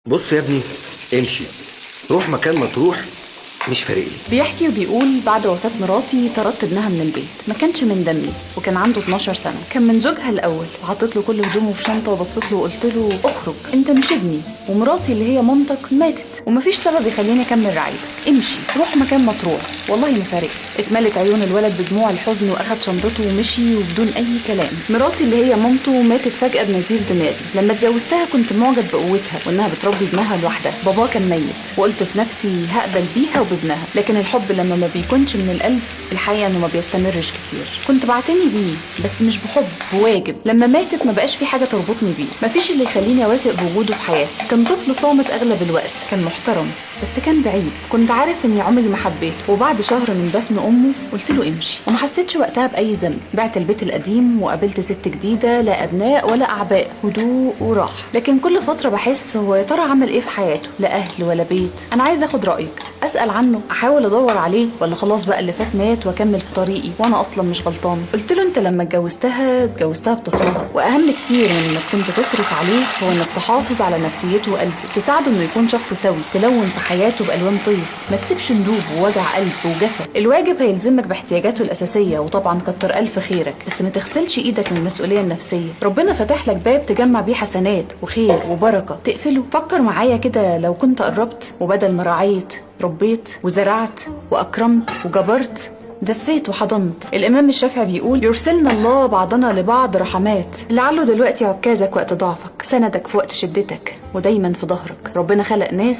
بص يا ابني، امشي، روح مكان ما تروح، مش فارق لي. بيحكي وبيقول بعد وفاة مراتي طردت ابنها من البيت. ما كانش من دمي وكان عنده 12 سنة. كان من زوجها الأول وحطيت له كل هدومه في شنطة وبصيت له وقلت له اخرج، انت مش ابني، ومراتي اللي هي مامتك ماتت ومفيش سبب يخليني اكمل رعايتك. امشي روح مكان ما تروح، والله ما فارق. اتملت عيون الولد بدموع الحزن واخد شنطته ومشي وبدون اي كلام. مراتي اللي هي مامته ماتت فجأة بنزيف دماغي. لما اتجوزتها كنت معجب بقوتها وانها بتربي ابنها لوحدها. بابا كان ميت وقلت في نفسي هقبل بيها وبابنها، لكن الحب لما ما بيكونش من القلب الحقيقة انه ما بيستمرش كتير. كنت بعتني بيه بس مش بحب، بواجب. لما ماتت ما بقاش في حاجة تربطني بيه، مفيش اللي يخليني اوافق بوجوده في حياتي. كان طفل صامت اغلب الوقت، كان محترم بس كان بعيد. كنت عارف اني عمري ما حبيته، وبعد شهر من دفن امه قلت له امشي، وما حسيتش وقتها باي ذنب. بعت البيت القديم وقابلت ست جديده، لا ابناء ولا اعباء، هدوء وراحه. لكن كل فتره بحس هو يا ترى عمل ايه في حياته، لا اهل ولا بيت. انا عايز اخد رايك، اسال عنه، احاول ادور عليه، ولا خلاص بقى اللي فات مات واكمل في طريقي وانا اصلا مش غلطان. قلت له انت لما اتجوزتها بطفلها، واهم كتير من انك كنت تصرف عليه هو انك تحافظ على نفسيته وقلبه، تساعده انه يكون شخص سوي، تلون في حياته بألوان طيف، ما تسيبش ندوب ووجع قلب وجفا. الواجب هيلزمك باحتياجاته الأساسية، وطبعا كتر ألف خيرك، بس ما تغسلش إيدك من المسؤولية النفسية. ربنا فتح لك باب تجمع بيه حسنات وخير وبركة تقفله. فكر معايا كده، لو كنت قربت وبدل ما رعيت ربيت وزرعت وأكرمت وجبرت، دفيت وحضنت. الإمام الشافعي بيقول يرسلنا الله بعضنا لبعض رحمات، لعله دلوقتي عكازك وقت ضعفك، سندك في وقت شدتك، ودايما في ظهرك. ربنا خلق ناس